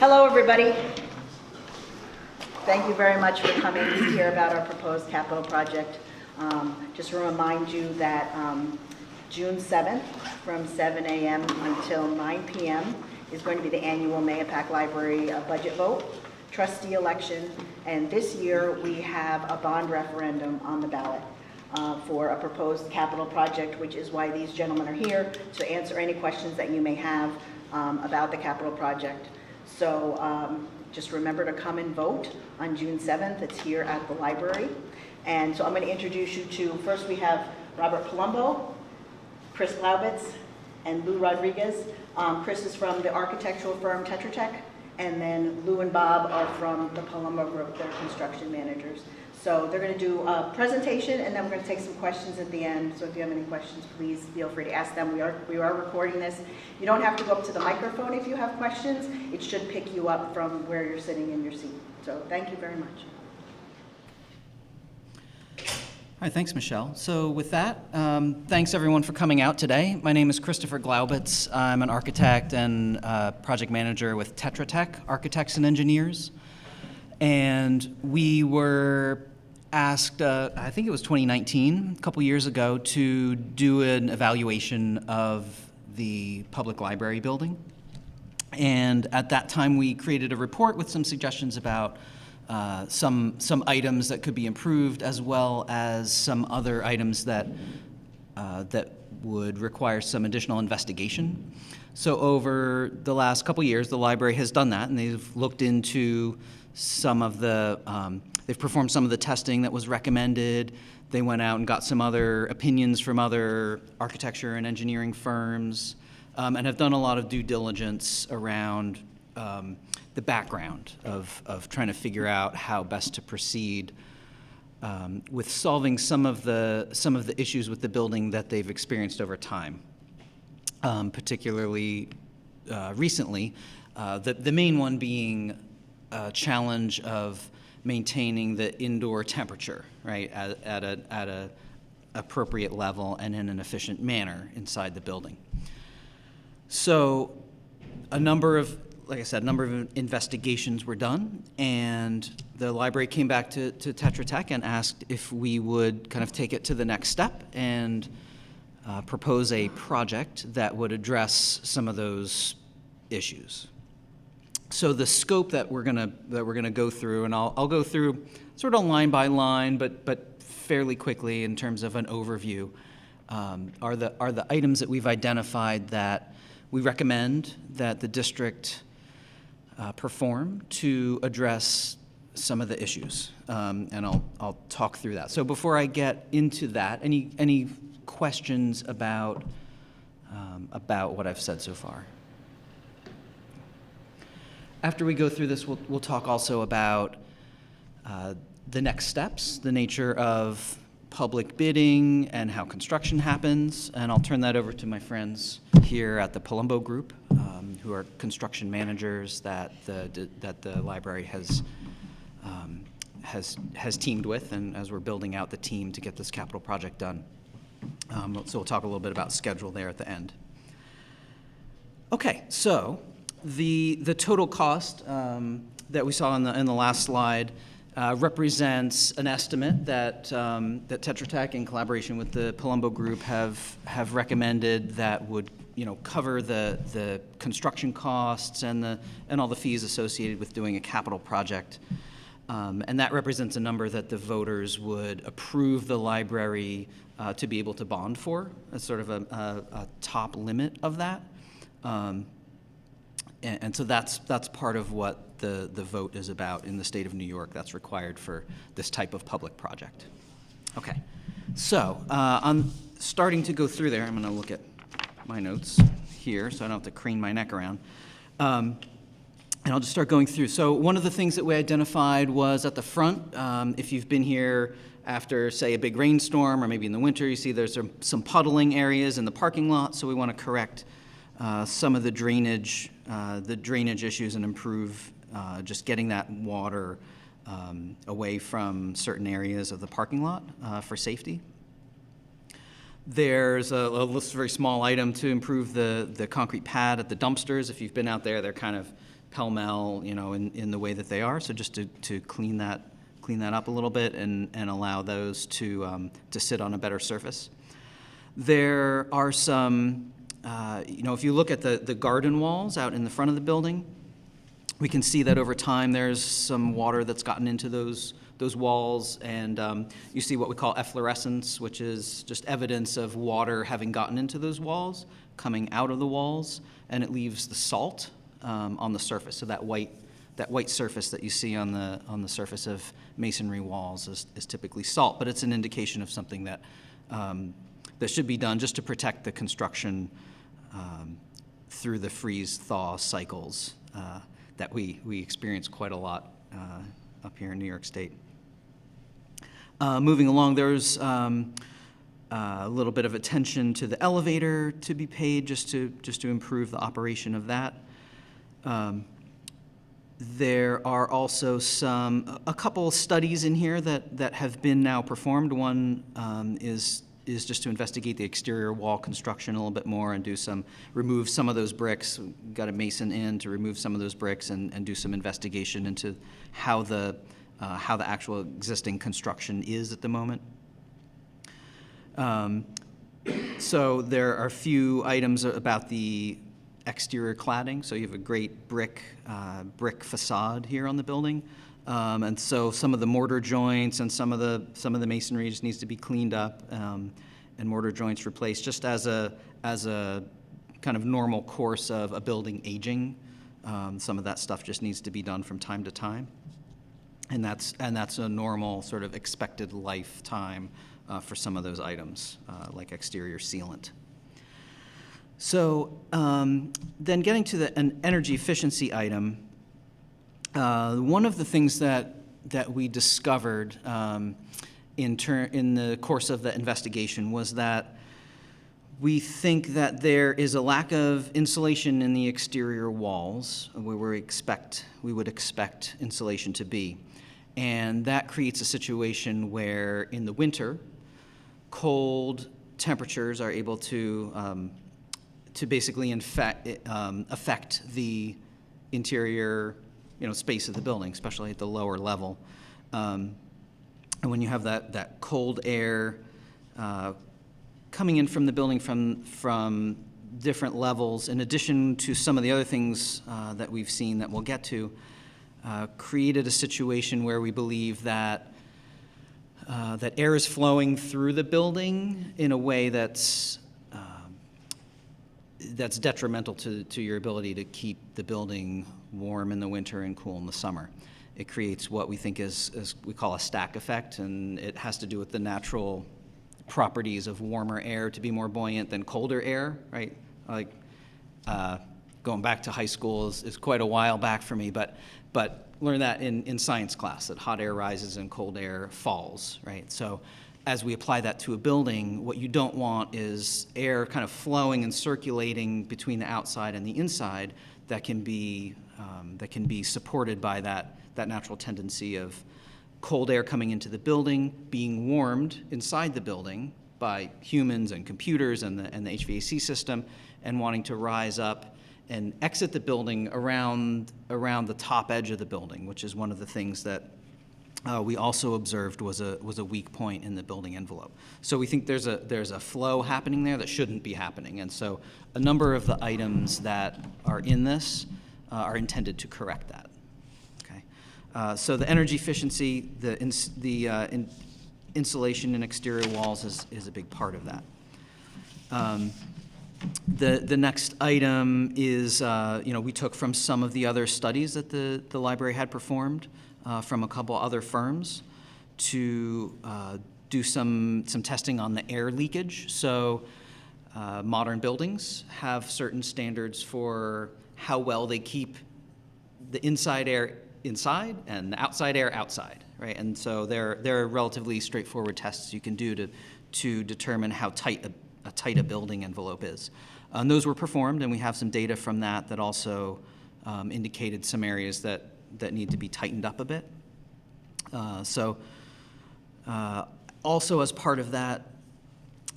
Hello, everybody. Thank you very much for coming to hear about our proposed capital project. Just to remind you that June 7th from 7 a.m. until 9 p.m. is going to be the annual Mahopac Library budget vote, trustee election, and this year we have a bond referendum on the ballot for a proposed capital project, which is why these gentlemen are here, to answer any questions that you may have about the capital project. So just remember to come and vote on June 7th. It's here at the library. And so I'm going to introduce you to, first we have Robert Palumbo, Chris Glaubitz, and Lou Rodriguez. Chris is from the architectural firm Tetra Tech, and then Lou and Bob are from the Palumbo Group. They're construction managers. So they're going to do a presentation, and then we're going to take some questions at the end. So if you have any questions, please feel free to ask them. We are recording this. You don't have to go up to the microphone if you have questions. It should pick you up from where you're sitting in your seat. So thank you very much. Hi, thanks, Michelle. So with that, thanks everyone for coming out today. My name is Christopher Glaubitz. I'm an architect and project manager with Tetra Tech Architects and Engineers. And we were asked, I think it was 2019, a couple years ago, to do an evaluation of the public library building. And at that time, we created a report with some suggestions about some items that could be improved, as well as some other items that would require some additional investigation. So over the last couple years, the library has done that, and they've looked into some of the, they've performed some of the testing that was recommended. They went out and got some other opinions from other architecture and engineering firms, and have done a lot of due diligence around the background of trying to figure out how best to proceed with solving some of the issues with the building that they've experienced over time. Particularly recently, the main one being a challenge of maintaining the indoor temperature, right, at a appropriate level and in an efficient manner inside the building. So like I said, a number of investigations were done, and the library came back to Tetra Tech and asked if we would kind of take it to the next step and propose a project that would address some of those issues. So the scope that we're gonna go through, and I'll go through sort of line by line, but fairly quickly in terms of an overview, are the items that we've identified that we recommend that the district perform to address some of the issues, and I'll talk through that. So before I get into that, any questions about what I've said so far? After we go through this, we'll talk also about the next steps, the nature of public bidding and how construction happens, and I'll turn that over to my friends here at the Palumbo Group, who are construction managers that the library has teamed with, and as we're building out the team to get this capital project done. So we'll talk a little bit about schedule there at the end. Okay, so the total cost that we saw in the last slide represents an estimate that Tetra Tech, in collaboration with the Palumbo Group, have recommended that would cover the construction costs and all the fees associated with doing a capital project, and that represents a number that the voters would approve the library to be able to bond for, as sort of a top limit of that. And so that's part of what the vote is about in the state of New York. That's required for this type of public project. Okay, so I'm starting to go through there. I'm going to look at my notes here so I don't have to crane my neck around. And I'll just start going through. So one of the things that we identified was at the front. If you've been here after, say, a big rainstorm, or maybe in the winter, you see there's some puddling areas in the parking lot. So we want to correct some of the drainage issues and improve just getting that water away from certain areas of the parking lot for safety. There's a very small item to improve the concrete pad at the dumpsters. If you've been out there, they're kind of pell-mell, in the way that they are. So just to clean that up a little bit and allow those to sit on a better surface. There are some, if you look at the garden walls out in the front of the building, we can see that over time there's some water that's gotten into those walls, and you see what we call efflorescence, which is just evidence of water having gotten into those walls, coming out of the walls, and it leaves the salt on the surface. So that white surface that you see on the surface of masonry walls is typically salt, but it's an indication of something that should be done just to protect the construction through the freeze-thaw cycles that we experience quite a lot up here in New York State. Moving along, there's a little bit of attention to the elevator to be paid just to improve the operation of that. There are also a couple studies in here that have been now performed. One is just to investigate the exterior wall construction a little bit more and remove some of those bricks. We've got a mason in to remove some of those bricks and do some investigation into how the actual existing construction is at the moment. So there are a few items about the exterior cladding. So you have a great brick facade here on the building, and so some of the mortar joints and some of the masonry just needs to be cleaned up and mortar joints replaced, just as a kind of normal course of a building aging. Some of that stuff just needs to be done from time to time, and that's a normal sort of expected lifetime for some of those items, like exterior sealant. So then getting to an energy efficiency item, one of the things that we discovered in the course of the investigation was that we think that there is a lack of insulation in the exterior walls where we would expect insulation to be. And that creates a situation where in the winter, cold temperatures are able to basically affect the interior, space of the building, especially at the lower level. And when you have that cold air coming in from the building from different levels, in addition to some of the other things that we've seen that we'll get to, created a situation where we believe that air is flowing through the building in a way that's detrimental to your ability to keep the building warm in the winter and cool in the summer. It creates what we think is we call a stack effect, and it has to do with the natural properties of warmer air to be more buoyant than colder air, right? Like going back to high school is quite a while back for me, but learned that in science class, that hot air rises and cold air falls, right? So as we apply that to a building, what you don't want is air kind of flowing and circulating between the outside and the inside that can be supported by that natural tendency of cold air coming into the building, being warmed inside the building by humans and computers and the HVAC system, and wanting to rise up and exit the building around the top edge of the building, which is one of the things that we also observed was a weak point in the building envelope. So we think there's a flow happening there that shouldn't be happening, and so a number of the items that are in this are intended to correct that. Okay, so the energy efficiency, the insulation in exterior walls is a big part of that. The next item is we took from some of the other studies that the library had performed. From a couple other firms to do some testing on the air leakage. So modern buildings have certain standards for how well they keep the inside air inside and the outside air outside, right? And so there are relatively straightforward tests you can do to determine how tight a building envelope is. And those were performed, and we have some data from that also indicated some areas that need to be tightened up a bit. Also as part of that,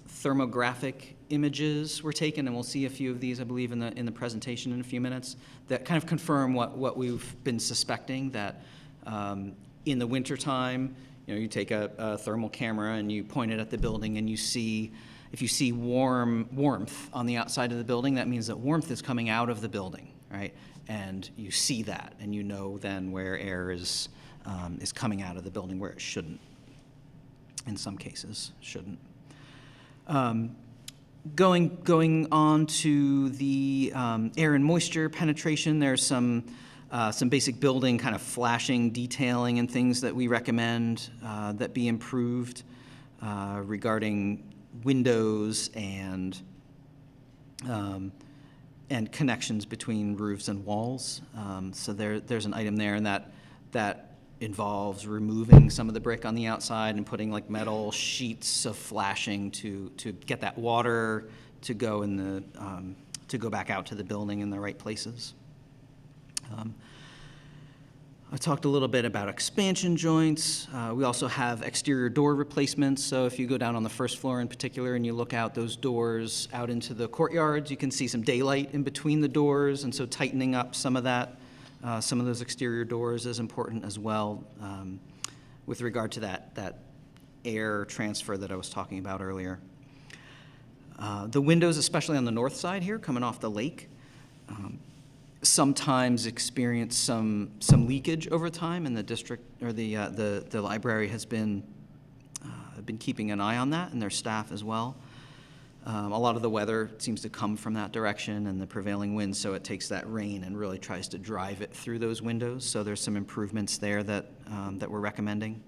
thermographic images were taken, and we'll see a few of these, I believe, in the presentation in a few minutes, that kind of confirm what we've been suspecting, that in the wintertime, you take a thermal camera and you point it at the building, and if you see warmth on the outside of the building, that means that warmth is coming out of the building, right? And you see that, and you know then where air is coming out of the building where it shouldn't. In some cases, shouldn't. Going on to the air and moisture penetration, there's some basic building kind of flashing, detailing, and things that we recommend that be improved regarding windows and connections between roofs and walls. So there's an item there, and that involves removing some of the brick on the outside and putting like metal sheets of flashing to get that water to go to go back out to the building in the right places. I talked a little bit about expansion joints. We also have exterior door replacements. So if you go down on the first floor in particular and you look out those doors out into the courtyards, you can see some daylight in between the doors, and so tightening up some of that. Some of those exterior doors is important as well with regard to that air transfer that I was talking about earlier. The windows, especially on the north side here, coming off the lake, sometimes experience some leakage over time, and the district or the library has been keeping an eye on that, and their staff as well. A lot of the weather seems to come from that direction and the prevailing wind, so it takes that rain and really tries to drive it through those windows. So there's some improvements there that we're recommending.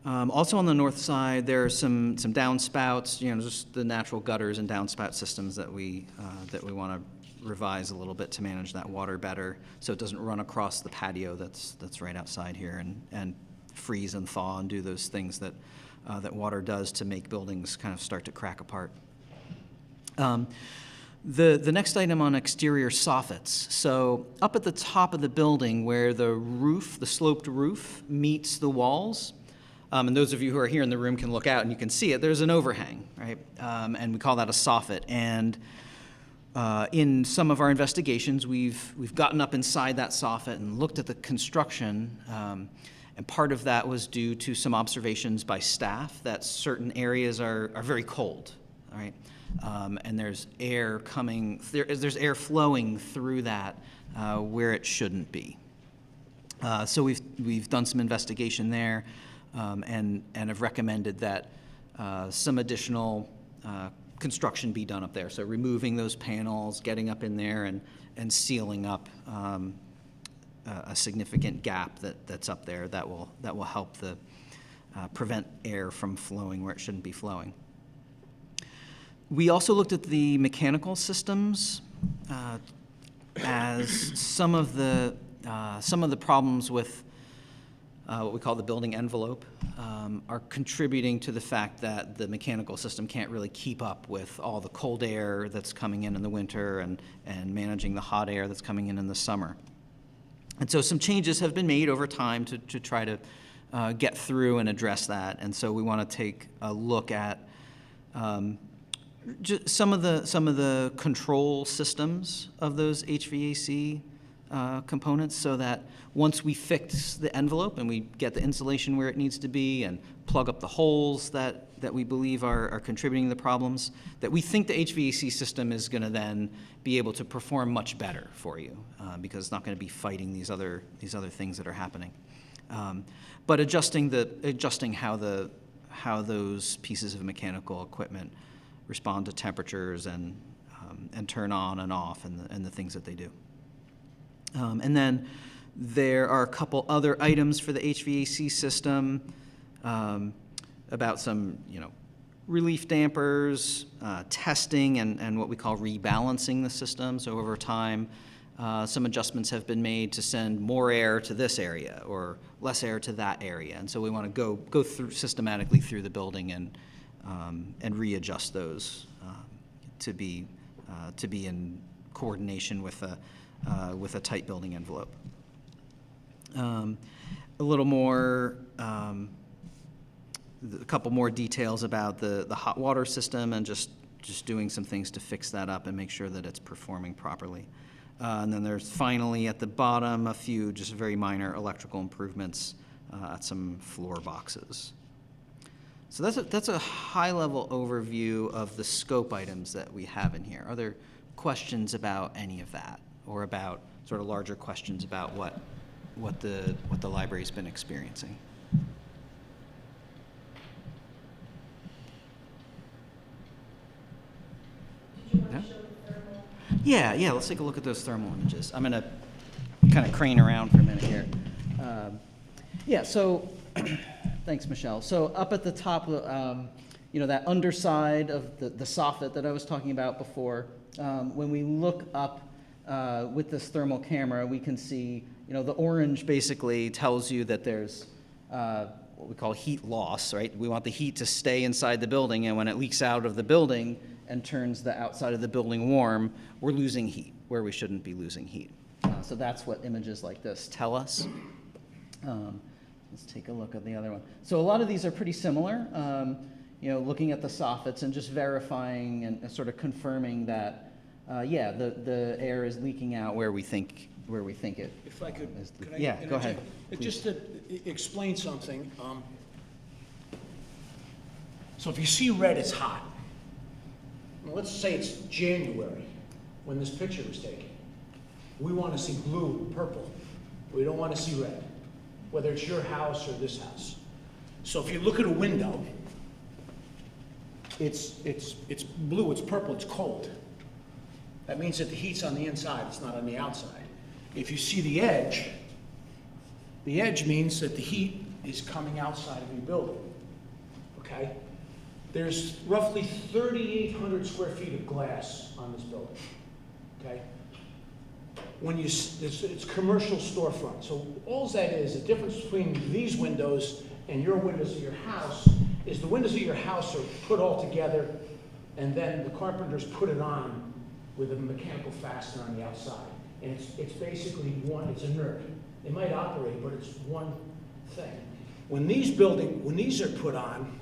Also on the north side, there are some downspouts, just the natural gutters and downspout systems that we want to revise a little bit to manage that water better, so it doesn't run across the patio that's right outside here and freeze and thaw and do those things that water does to make buildings kind of start to crack apart. The next item on exterior soffits. So up at the top of the building where the sloped roof meets the walls, and those of you who are here in the room can look out and you can see it, there's an overhang, right? And we call that a soffit. And in some of our investigations, we've gotten up inside that soffit and looked at the construction, and part of that was due to some observations by staff that certain areas are very cold, all right? And there's air flowing through that where it shouldn't be. So we've done some investigation there, and have recommended that some additional construction be done up there. So removing those panels, getting up in there, and sealing up a significant gap that's up there that will help prevent air from flowing where it shouldn't be flowing. We also looked at the mechanical systems as some of the problems with what we call the building envelope are contributing to the fact that the mechanical system can't really keep up with all the cold air that's coming in the winter and managing the hot air that's coming in the summer. And so some changes have been made over time to try to get through and address that. And so we want to take a look at some of the control systems of those HVAC components, so that once we fix the envelope and we get the insulation where it needs to be and plug up the holes that we believe are contributing to the problems, that we think the HVAC system is going to then be able to perform much better for you, because it's not going to be fighting these other things that are happening. But adjusting how those pieces of mechanical equipment respond to temperatures and turn on and off and the things that they do. And then there are a couple other items for the HVAC system about some, relief dampers, testing, and what we call rebalancing the system. So over time, some adjustments have been made to send more air to this area or less air to that area. And so we want to go through systematically through the building and readjust those to be in coordination with a tight building envelope. A little more, a couple more details about the hot water system and just doing some things to fix that up and make sure that it's performing properly. And then there's finally at the bottom a few just very minor electrical improvements at some floor boxes. So that's a high-level overview of the scope items that we have in here. Are there questions about any of that, or about sort of larger questions about what the library's been experiencing? Did you want to show the thermal? Yeah, let's take a look at those thermal images. I'm gonna kind of crane around for a minute here. Yeah, so, thanks, Michelle. So up at the top, that underside of the soffit that I was talking about before, when we look up with this thermal camera, we can see, the orange basically tells you that there's what we call heat loss, right? We want the heat to stay inside the building, and when it leaks out of the building and turns the outside of the building warm, we're losing heat where we shouldn't be losing heat. So that's what images like this tell us. Let's take a look at the other one. So a lot of these are pretty similar, looking at the soffits and just verifying and sort of confirming that, the air is leaking out where we think it. If I could, Yeah, go ahead. Just to explain something. So if you see red, it's hot. Well, let's say it's January when this picture was taken. We want to see blue, purple. We don't want to see red, whether it's your house or this house. So if you look at a window, it's blue, it's purple, it's cold. That means that the heat's on the inside, it's not on the outside. If you see the edge means that the heat is coming outside of your building, okay? There's roughly 3,800 square feet of glass on this building, okay? It's commercial storefront, so all that is, the difference between these windows and your windows of your house is the windows of your house are put all together, and then the carpenters put it on with a mechanical fastener on the outside. And it's basically it's inert. It might operate, but it's one thing. When these are put on,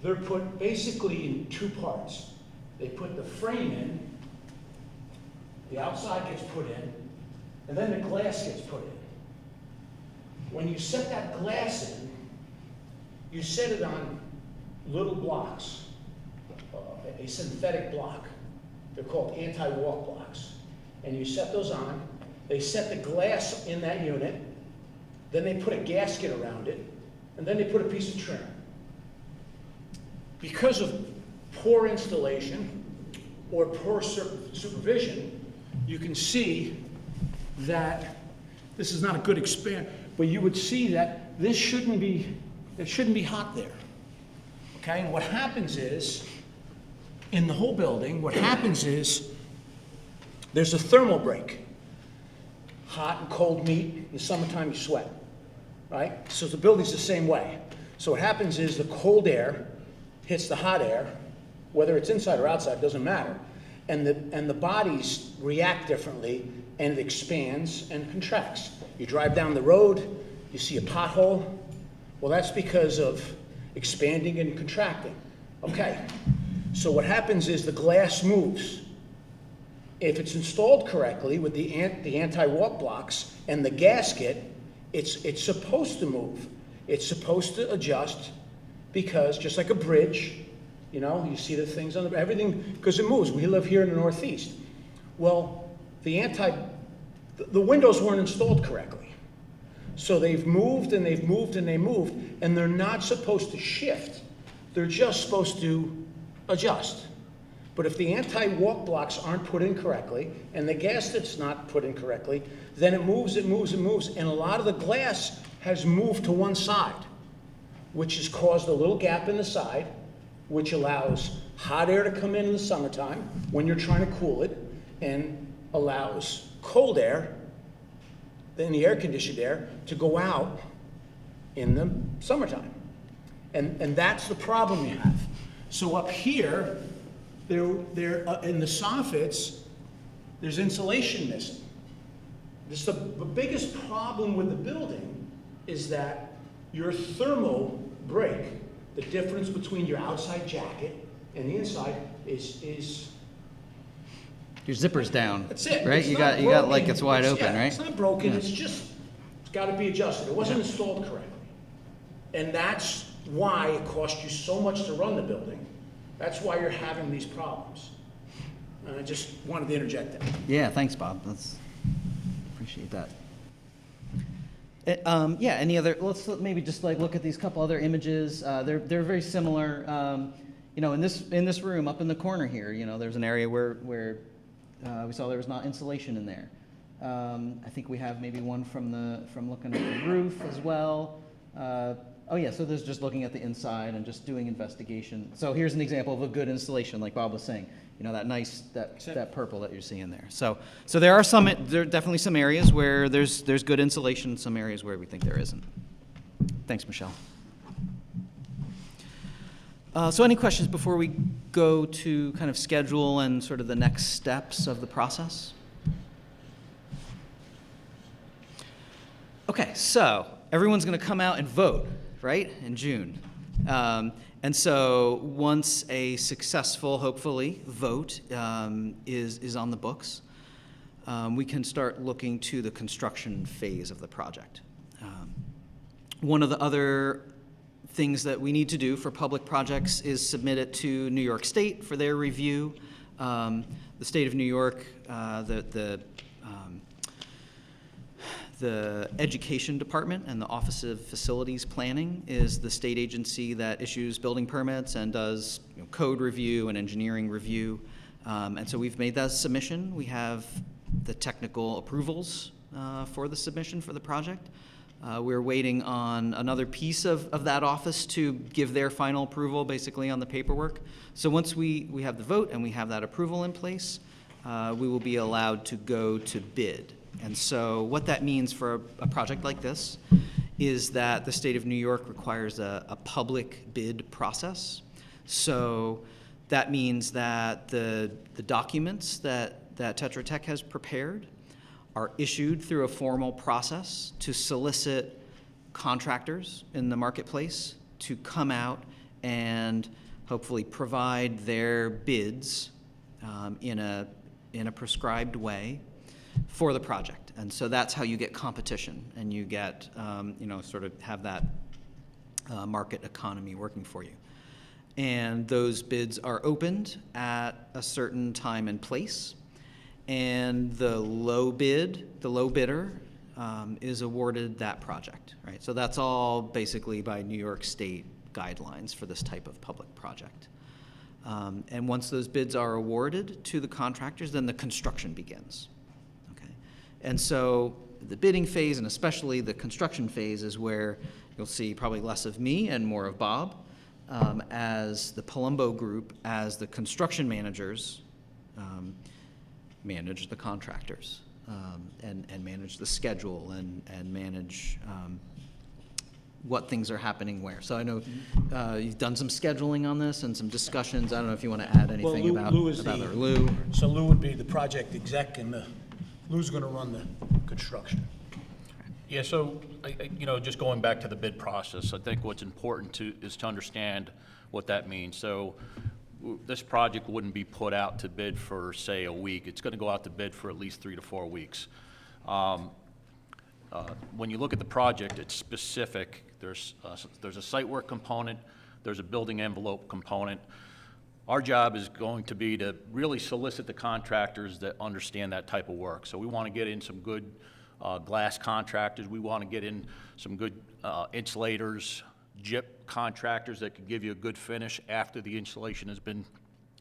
they're put basically in two parts. They put the frame in, the outside gets put in, and then the glass gets put in. When you set that glass in, you set it on little blocks, a synthetic block. They're called anti-walk blocks. And you set those on, they set the glass in that unit, then they put a gasket around it, and then they put a piece of trim. Because of poor installation or poor supervision, you can see that this is not a good experiment, but you would see that it shouldn't be hot there. Okay, and what happens is, in the whole building, what happens is there's a thermal break. Hot and cold meet, in the summertime you sweat, right? So the building's the same way. So what happens is the cold air hits the hot air, whether it's inside or outside, doesn't matter. And the bodies react differently, and it expands and contracts. You drive down the road, you see a pothole. Well, that's because of expanding and contracting. Okay, so what happens is the glass moves. If it's installed correctly with the anti-walk blocks and the gasket, it's supposed to move. It's supposed to adjust because, just like a bridge, you see the things on everything, because it moves. We live here in the Northeast. Well, the windows weren't installed correctly. So they've moved and they've moved and they moved, and they're not supposed to shift. They're just supposed to adjust. But if the anti-walk blocks aren't put in correctly, and the gasket's not put in correctly, then it moves, and a lot of the glass has moved to one side, which has caused a little gap in the side, which allows hot air to come in the summertime when you're trying to cool it, and allows cold air, then the air-conditioned air, to go out in the summertime. And that's the problem you have. So up here, in the soffits, there's insulation missing. The biggest problem with the building is that your thermal break The difference between your outside jacket and the inside is Your zipper's down. that's it. Right? It's You not got like broken. it's wide open, right? It's not broken, Yeah. it's got to be adjusted. It wasn't installed correctly. And that's why it cost you so much to run the building. That's why you're having these problems. And I just wanted to interject that. Yeah, thanks, Bob. Appreciate that. Yeah, any other, let's maybe just like look at these couple other images. They're very similar. In this room up in the corner here, there's an area where we saw there was not insulation in there. I think we have maybe one from looking at the roof as well. So there's just looking at the inside and just doing investigation. So here's an example of a good installation, like Bob was saying. That purple that you're seeing there. So there are definitely some areas where there's good insulation, some areas where we think there isn't. Thanks, Michelle. So any questions before we go to kind of schedule and sort of the next steps of the process? Okay, so everyone's going to come out and vote, right, in June. And so once a successful, hopefully, vote is on the books, we can start looking to the construction phase of the project. One of the other things that we need to do for public projects is submit it to New York State for their review. The state of New York, the Education Department and the Office of Facilities Planning is the state agency that issues building permits and does code review and engineering review. And so we've made that submission. We have the technical approvals for the submission for the project. We're waiting on another piece of that office to give their final approval basically on the paperwork. So once we have the vote and we have that approval in place, we will be allowed to go to bid. And so what that means for a project like this is that the state of New York requires a public bid process. So that means that the documents that Tetra Tech has prepared are issued through a formal process to solicit contractors in the marketplace to come out and hopefully provide their bids in a prescribed way for the project. And so that's how you get competition and you get, sort of have that market economy working for you. And those bids are opened at a certain time and place. And the low bidder is awarded that project, right? So that's all basically by New York State guidelines for this type of public project. And once those bids are awarded to the contractors, then the construction begins. And so the bidding phase, and especially the construction phase, is where you'll see probably less of me and more of Bob as the Palumbo group, as the construction managers, manage the contractors and manage the schedule and manage what things are happening where. So I know you've done some scheduling on this and some discussions. I don't know if you want to add anything about Lou. So Lou would be the project exec and Lou's going to run the construction. Yeah, so, just going back to the bid process, I think what's important is to understand what that means. So this project wouldn't be put out to bid for, say, a week. It's going to go out to bid for at least 3 to 4 weeks. When you look at the project, it's specific. There's a site work component. There's a building envelope component. Our job is going to be to really solicit the contractors that understand that type of work. So we want to get in some good glass contractors. We want to get in some good insulators, gyp contractors that could give you a good finish after the installation has been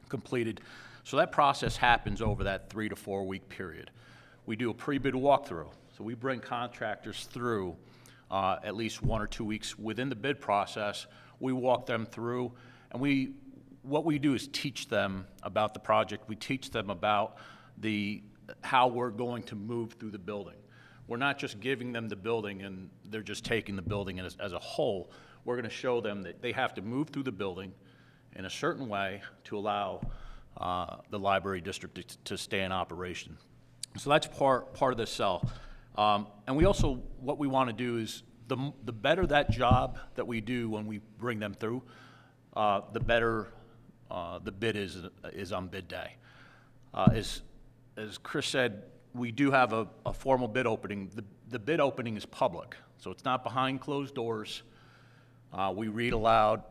completed. So that process happens over that 3 to 4 week period. We do a pre-bid walkthrough. So we bring contractors through at least 1 or 2 weeks within the bid process. We walk them through, and what we do is teach them about the project. We teach them about how we're going to move through the building. We're not just giving them the building and they're just taking the building as a whole. We're going to show them that they have to move through the building in a certain way to allow the library district to stay in operation. So that's part of the sell. And we also, what we want to do is the better that job that we do when we bring them through, the better the bid is on bid day. As Chris said, we do have a formal bid opening. The bid opening is public, so it's not behind closed doors. We read aloud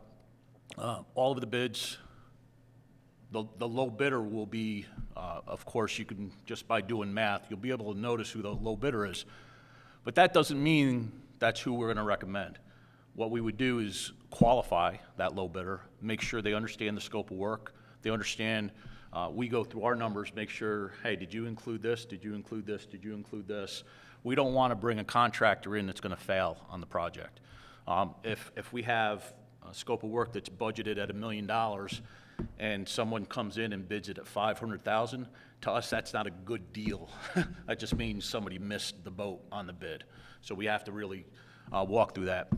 all of the bids. The low bidder will be, of course, you can, just by doing math, you'll be able to notice who the low bidder is. But that doesn't mean that's who we're going to recommend. What we would do is qualify that low bidder, make sure they understand the scope of work, they understand, we go through our numbers, make sure, hey, did you include this? Did you include this? Did you include this? We don't want to bring a contractor in that's going to fail on the project. If we have a scope of work that's budgeted at $1 million and someone comes in and bids it at $500,000, to us, that's not a good deal. That just means somebody missed the boat on the bid. So we have to really walk through that.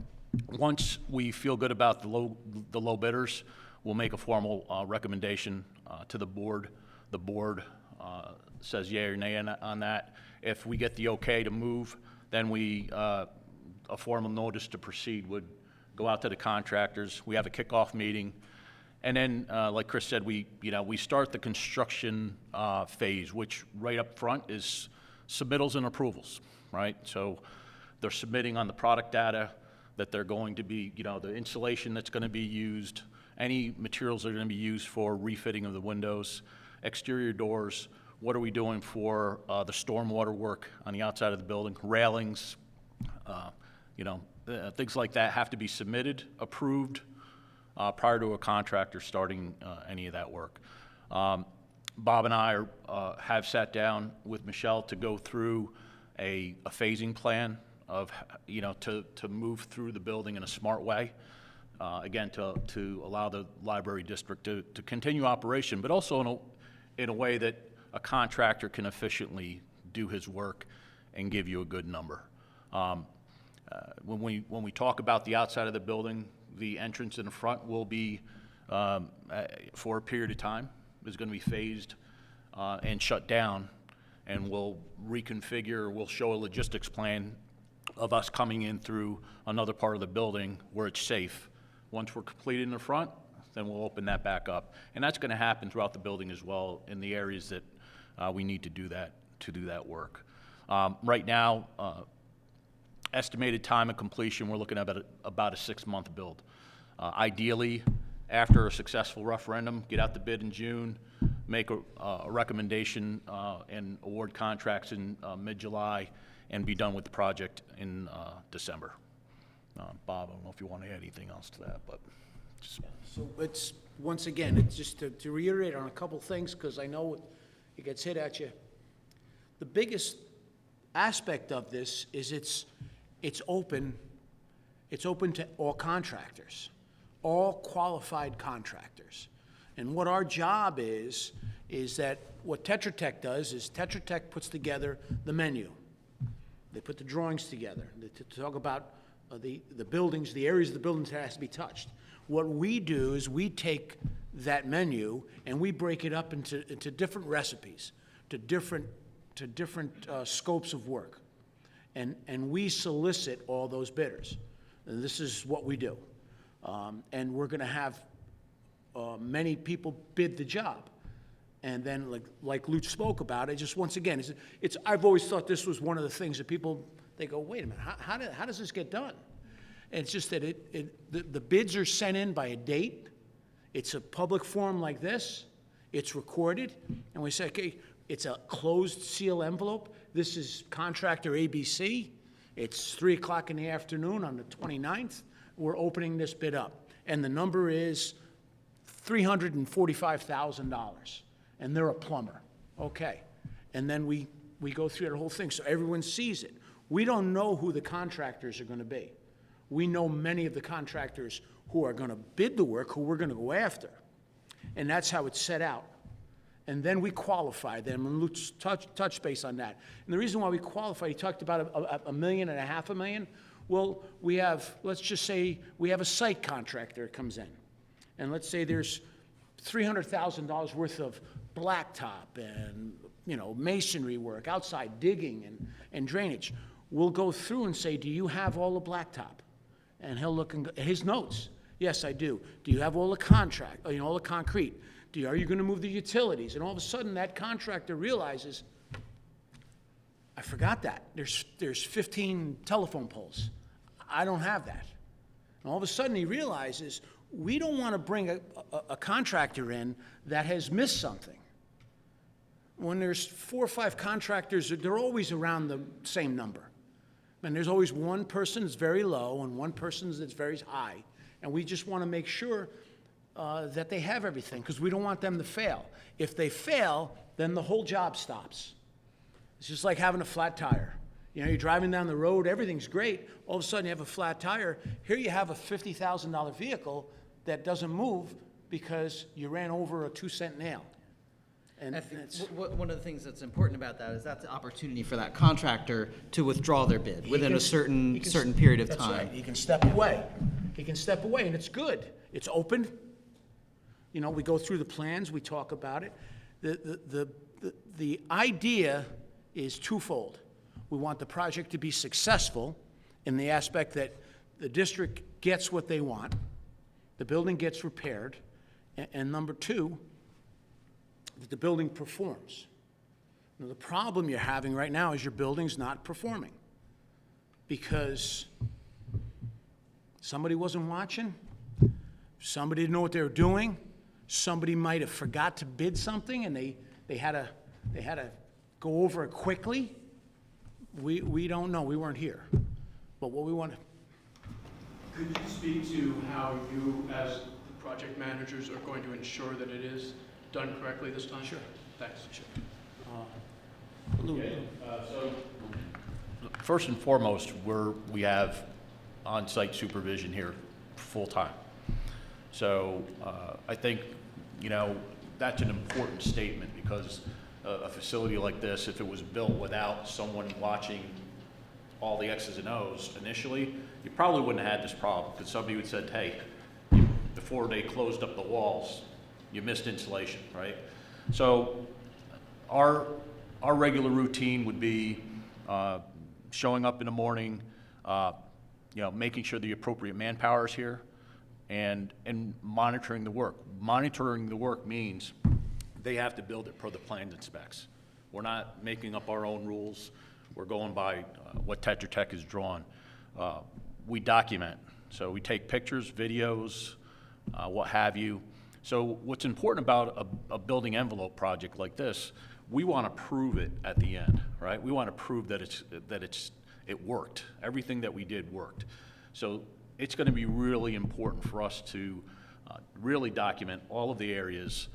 Once we feel good about the low bidders, we'll make a formal recommendation to the board. The board says yea or nay on that. If we get the okay to move, then a formal notice to proceed would go out to the contractors. We have a kickoff meeting. And then, like Chris said, we start the construction phase, which right up front is submittals and approvals, right? So they're submitting on the product data that they're going to be, the insulation that's going to be used, any materials that are going to be used for refitting of the windows, exterior doors, what are we doing for the stormwater work on the outside of the building, railings, things like that have to be submitted, approved, prior to a contractor starting any of that work. Bob and I have sat down with Michelle to go through a phasing plan of, to move through the building in a smart way. Again, to allow the library district to continue operation, but also in a way that a contractor can efficiently do his work and give you a good number. When we talk about the outside of the building, the entrance in the front will be, for a period of time, is going to be phased and shut down, and we'll reconfigure, we'll show a logistics plan of us coming in through another part of the building where it's safe. Once we're completed in the front, then we'll open that back up. And that's going to happen throughout the building as well in the areas that we need to do that work. Right now, estimated time of completion, we're looking at about a 6-month build. Ideally, after a successful referendum, get out the bid in June, make a recommendation and award contracts in mid-July, and be done with the project in December. Bob, I don't know if you want to add anything else to that, but just... So it's, once again, it's just to reiterate on a couple things, because I know it gets hit at you. The biggest aspect of this is it's open to all contractors, all qualified contractors. And what our job is that what Tetra Tech does is Tetra Tech puts together the menu. They put the drawings together to talk about the buildings, the areas of the buildings that has to be touched. What we do is we take that menu and we break it up into different recipes, to different scopes of work. And we solicit all those bidders. And this is what we do. And we're going to have many people bid the job. And then, like Luch spoke about it, just once again, I've always thought this was one of the things that people, they go, wait a minute, how does this get done? And it's just that the bids are sent in by a date. It's a public forum like this. It's recorded. And we say, okay, it's a closed seal envelope. This is contractor ABC. It's 3 o'clock in the afternoon on the 29th. We're opening this bid up. And the number is $345,000. And they're a plumber. Okay. And then we go through the whole thing so everyone sees it. We don't know who the contractors are going to be. We know many of the contractors who are going to bid the work, who we're going to go after. And that's how it's set out. And then we qualify them, and let's touch base on that. And the reason why we qualify, he talked about $1.5 million. Well, we have, let's just say we have a site contractor that comes in. And let's say there's $300,000 worth of blacktop and, masonry work, outside digging and drainage. we'll go through and say, do you have all the blacktop? And he'll look and his notes, yes, I do. Do you have all the contract, all the concrete? Are you gonna move the utilities? And all of a sudden, that contractor realizes, I forgot that. There's 15 telephone poles. I don't have that. And all of a sudden, he realizes, we don't wanna bring a contractor in that has missed something. When there's 4 or 5 contractors, they're always around the same number. And there's always one person that's very low and one person that's very high. And we just want to make sure that they have everything, because we don't want them to fail. If they fail, then the whole job stops. It's just like having a flat tire. You're driving down the road, everything's great. All of a sudden, you have a flat tire. Here you have a $50,000 vehicle that doesn't move because you ran over a 2-cent nail. And I think one of the things that's important about that is that's the opportunity for that contractor to withdraw their bid within a certain period of time. That's right. He can step away. He can step away, and it's good. It's open. We go through the plans, we talk about it. The idea is twofold. We want the project to be successful in the aspect that the district gets what they want, the building gets repaired, and number two, that the building performs. Now, the problem you're having right now is your building's not performing because somebody wasn't watching, somebody didn't know what they were doing, somebody might have forgot to bid something and they had to go over it quickly. We don't know, we weren't here. But what we want to... Could you speak to how you, as the project managers, are going to ensure that it is done correctly this time? Sure. Thanks. Sure. So, first and foremost, we have on-site supervision here full-time. So I think, that's an important statement because a facility like this, if it was built without someone watching all the X's and O's initially, you probably wouldn't have had this problem because somebody would have said, hey, before they closed up the walls, you missed insulation, right? So our regular routine would be showing up in the morning, making sure the appropriate manpower is here, and monitoring the work. Monitoring the work means they have to build it per the plans and specs. We're not making up our own rules. We're going by what Tetra Tech has drawn. We document, so we take pictures, videos, what have you. So what's important about a building envelope project like this, we want to prove it at the end, right? We want to prove that it worked. Everything that we did worked. So it's going to be really important for us to really document all of the areas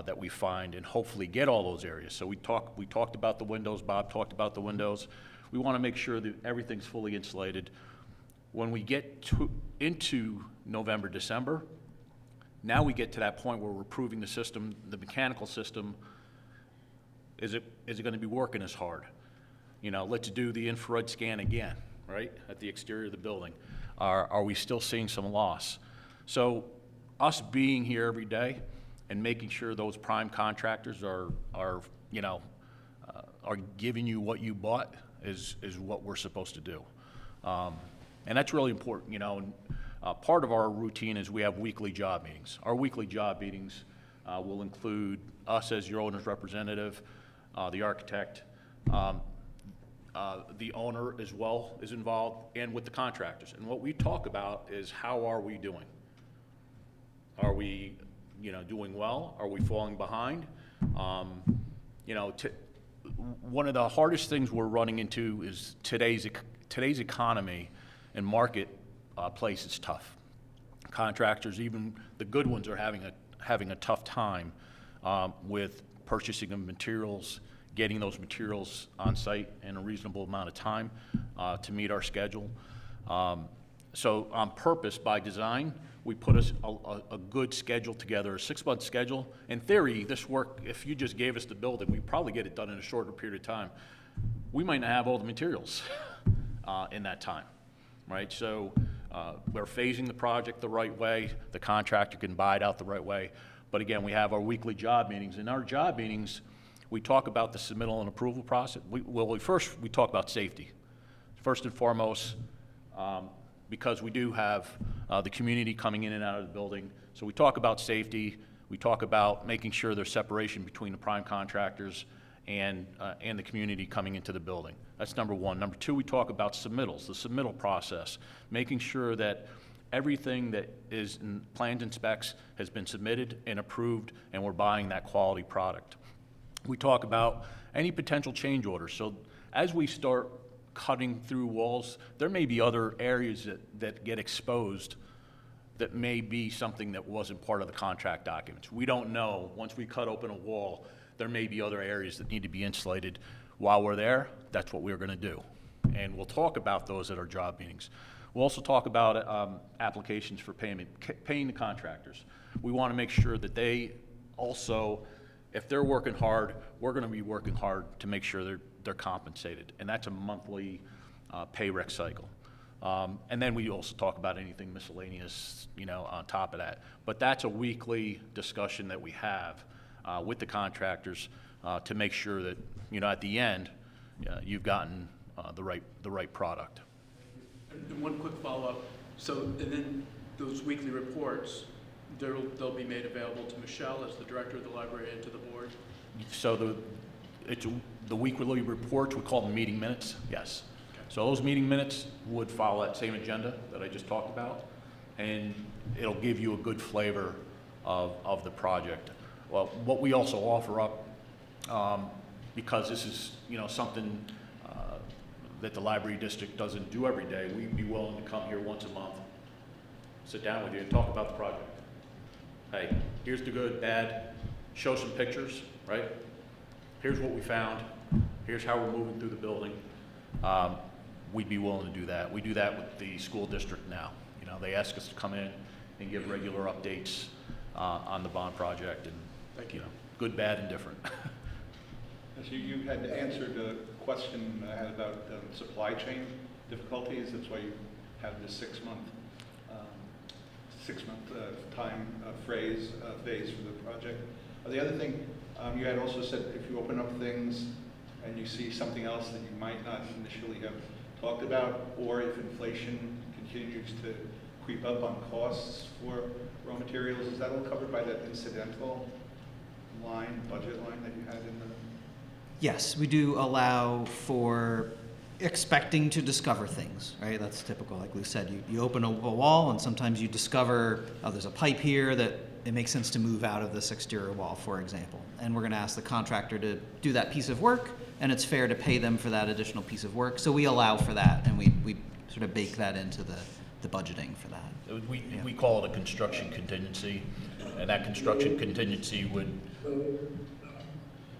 that we find and hopefully get all those areas. So we talked about the windows, Bob talked about the windows. We want to make sure that everything's fully insulated. When we get into November, December, now we get to that point where we're proving the system, the mechanical system, is it going to be working as hard? Let's do the infrared scan again, right, at the exterior of the building. Are we still seeing some loss? So us being here every day and making sure those prime contractors are giving you what you bought is what we're supposed to do. And that's really important, part of our routine is we have weekly job meetings. Our weekly job meetings will include us as your owner's representative, the architect, the owner as well is involved, and with the contractors. And what we talk about is how are we doing? Are we, doing well? Are we falling behind? One of the hardest things we're running into is today's economy and market place is tough. Contractors, even the good ones, are having a tough time with purchasing of materials, getting those materials on site in a reasonable amount of time to meet our schedule. So on purpose, by design, we put a good schedule together, a 6-month schedule. In theory, this work, if you just gave us the building, we'd probably get it done in a shorter period of time. We might not have all the materials in that time, right? So we're phasing the project the right way. The contractor can buy it out the right way. But again, we have our weekly job meetings. In our job meetings, we talk about the submittal and approval process. First we talk about safety. First and foremost, because we do have the community coming in and out of the building. So we talk about safety, we talk about making sure there's separation between the prime contractors and the community coming into the building. That's number one. Number two, we talk about submittals, the submittal process, making sure that everything that is in plans and specs has been submitted and approved, and we're buying that quality product. We talk about any potential change orders. So as we start cutting through walls, there may be other areas that get exposed that may be something that wasn't part of the contract documents. We don't know. Once we cut open a wall, there may be other areas that need to be insulated. While we're there, that's what we're gonna do. And we'll talk about those at our job meetings. We'll also talk about applications for payment, paying the contractors. We wanna make sure that they also, if they're working hard, we're gonna be working hard to make sure they're compensated. And that's a monthly pay rec cycle. And then we also talk about anything miscellaneous, on top of that. But that's a weekly discussion that we have with the contractors to make sure that, at the end, you've gotten the right product. And one quick follow-up. So, and then those weekly reports, they'll be made available to Michelle as the director of the library and to the board? So the weekly reports, we call them meeting minutes, yes. So those meeting minutes would follow that same agenda that I just talked about, and it'll give you a good flavor of the project. Well, what we also offer up, because this is, something that the library district doesn't do every day, we'd be willing to come here once a month, sit down with you and talk about the project. Hey, here's the good, bad, show some pictures, right? Here's what we found, here's how we're moving through the building. We'd be willing to do that. We do that with the school district now. They ask us to come in and give regular updates on the bond project, and Thank you. Good, bad, and different. As you had answered a question I had about supply chain difficulties. That's why you have this six-month time phase for the project. The other thing, you had also said if you open up things and you see something else that you might not initially have talked about, or if inflation continues to creep up on costs for raw materials, is that all covered by that incidental budget line that you had in the... Yes, we do allow for expecting to discover things, right? That's typical. Like Lou said, you open a wall and sometimes you discover, oh, there's a pipe here that it makes sense to move out of this exterior wall, for example. And we're going to ask the contractor to do that piece of work, and it's fair to pay them for that additional piece of work. So we allow for that, and we sort of bake that into the budgeting for that. We call it a construction contingency, and that construction contingency would...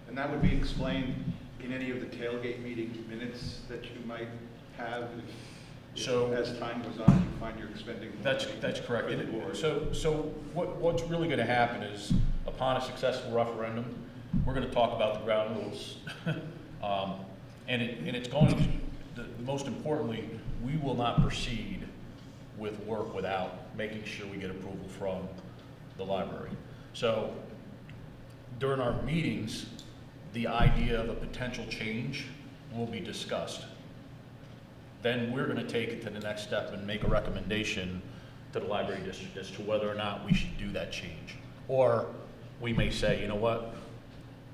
And that would be explained in any of the tailgate meeting minutes that you might have if as time goes on, you find you're expending more money. That's correct. for the board. So what's really going to happen is, upon a successful referendum, we're going to talk about the ground rules. And it's going to, most importantly, we will not proceed with work without making sure we get approval from the library. So during our meetings, the idea of a potential change will be discussed. Then we're going to take it to the next step and make a recommendation to the library district as to whether or not we should do that change. Or we may say, you know what,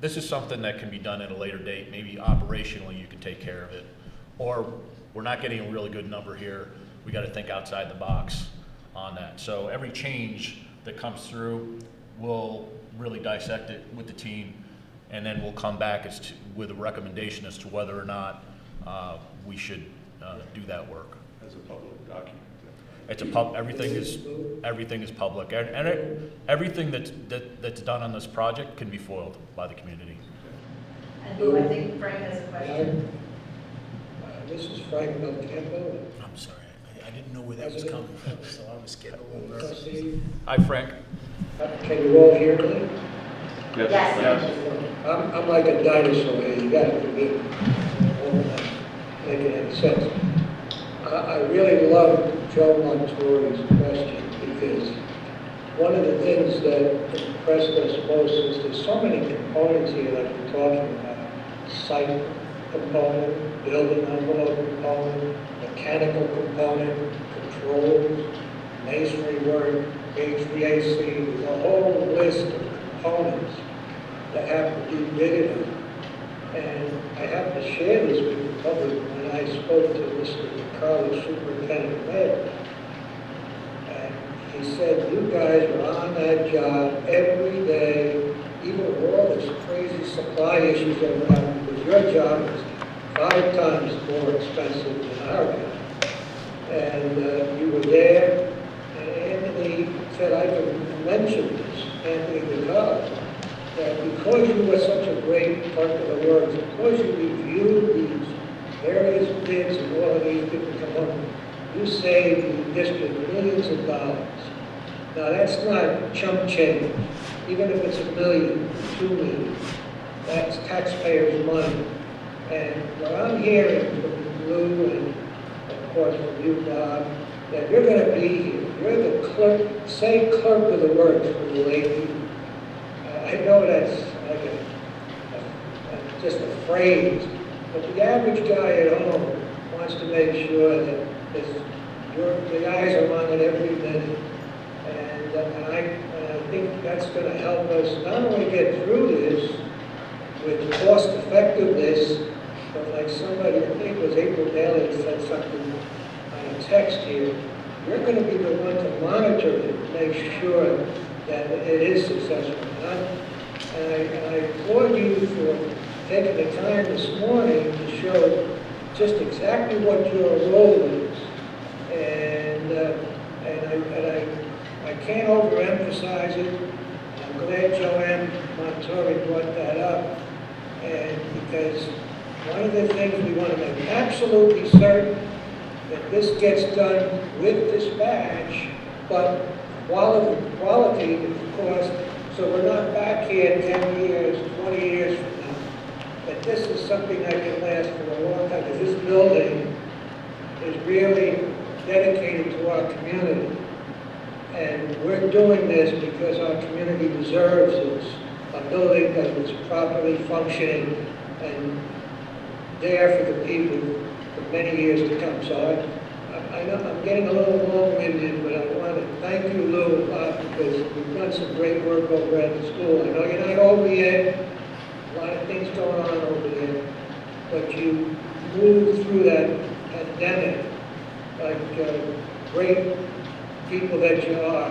this is something that can be done at a later date. Maybe operationally you can take care of it. Or we're not getting a really good number here. We got to think outside the box on that. So every change that comes through, we'll really dissect it with the team, and then we'll come back with a recommendation as to whether or not we should do that work. As a public document. It's everything is public, and everything that's done on this project can be foiled by the community. And Lou, I think Frank has a question. This is Frank Belcampo. I'm sorry, I didn't know where that was coming from, so I was getting a little nervous. Trustee. Hi, Frank. Can you all hear me? Yes. I'm like a dinosaur here, you gotta forgive me. I'm not making any sense. I really love Joe Montori's question, because one of the things that impressed us most is there's so many components here that we're talking about. Site component, building envelope component, mechanical component, controls, masonry work, HVAC, there's a whole list of components that have to be bidded on. And I have to share this with the public. When I spoke to Mr. Carlos, Superintendent of Ed, and he said, you guys are on that job every day, even with all this crazy supply issues that we're having, because your job is 5 times more expensive than our job. And you were there, and Anthony said, I can mention this, Anthony DeCarlo, that because you were such a great part of the work, because you reviewed these various bids and all of these different components, you saved the district millions of dollars. Now that's not chump change, even if it's $1 million, $2 million, that's taxpayers' money. And what I'm hearing from Lou and of course from you, Bob, that you're going to be here. You're the clerk, say clerk of the works for the lay people. I know that's like just a phrase, but the average guy at home wants to make sure that the eyes are on it every minute. And I think that's going to help us not only get through this with cost effectiveness, but like somebody, I think it was April Daly, said something on a text here, you're going to be the one to monitor it, make sure that it is successful. And I applaud you for taking the time this morning to show just exactly what your role is. And I can't overemphasize it. I'm glad Joanne Montori brought that up. And because one of the things we want to make absolutely certain that this gets done with dispatch, but quality, of course, so we're not back here 10 years, 20 years from now. That this is something that can last for a long time, because this building is really dedicated to our community. And we're doing this because our community deserves this, a building that is properly functioning and there for the people for many years to come. So I know I'm getting a little long-winded, but I want to thank you, Lou, because you've done some great work over at the school. I know you're not over yet, a lot of things going on over there, but you moved through that pandemic like great people that you are,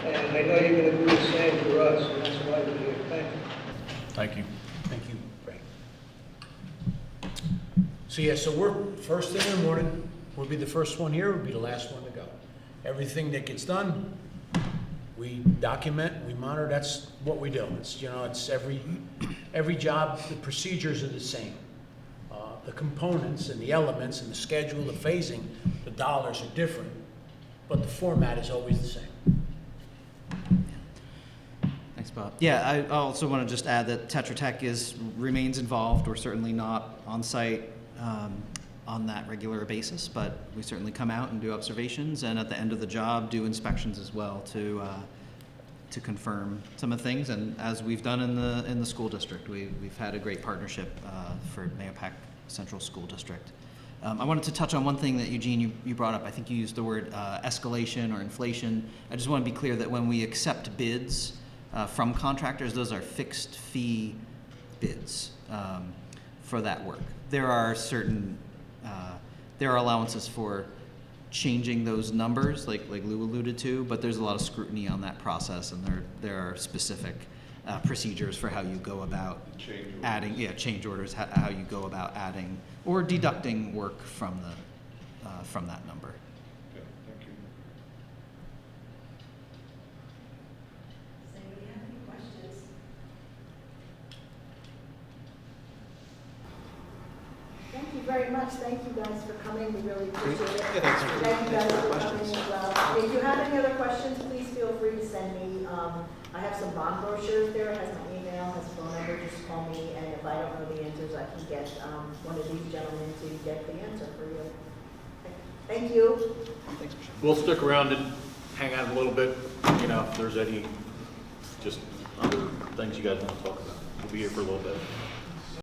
and I know you're going to do the same for us, and that's why we're here. Thank you. Thank you. Thank you, Ray. So yeah, so we're first thing in the morning, we'll be the first one here, we'll be the last one to go. Everything that gets done, we document, we monitor, that's what we do. It's, you know, it's every job, the procedures are the same. The components and the elements and the schedule, the phasing, the dollars are different, but the format is always the same. Thanks, Bob. Yeah, I also want to just add that Tetra Tech remains involved. We're certainly not on site on that regular basis, but we certainly come out and do observations, and at the end of the job, do inspections as well to confirm some of the things. And as we've done in the school district, we've had a great partnership for Mahopac Central School District. I wanted to touch on one thing that Eugene you brought up. I think you used the word escalation or inflation. I just want to be clear that when we accept bids from contractors, those are fixed fee bids for that work. There are certain there are allowances for changing those numbers, like Lou alluded to, but there's a lot of scrutiny on that process, and there are specific procedures for how you go about adding, change orders, how you go about adding or deducting work from that number. Okay, thank you. Does anybody have any questions? Thank you very much. Thank you guys for coming. We really appreciate it. Thank you guys for coming as well. If you have any other questions, please feel free to send me. I have some bond brochures there. It has my email, has phone number. Just call me, and if I don't know the answers, I can get one of these gentlemen to get the answer for you. Thank you. Thanks, Michelle. We'll stick around and hang out a little bit, you know, if there's any just other things you guys want to talk about. We'll be here for a little bit.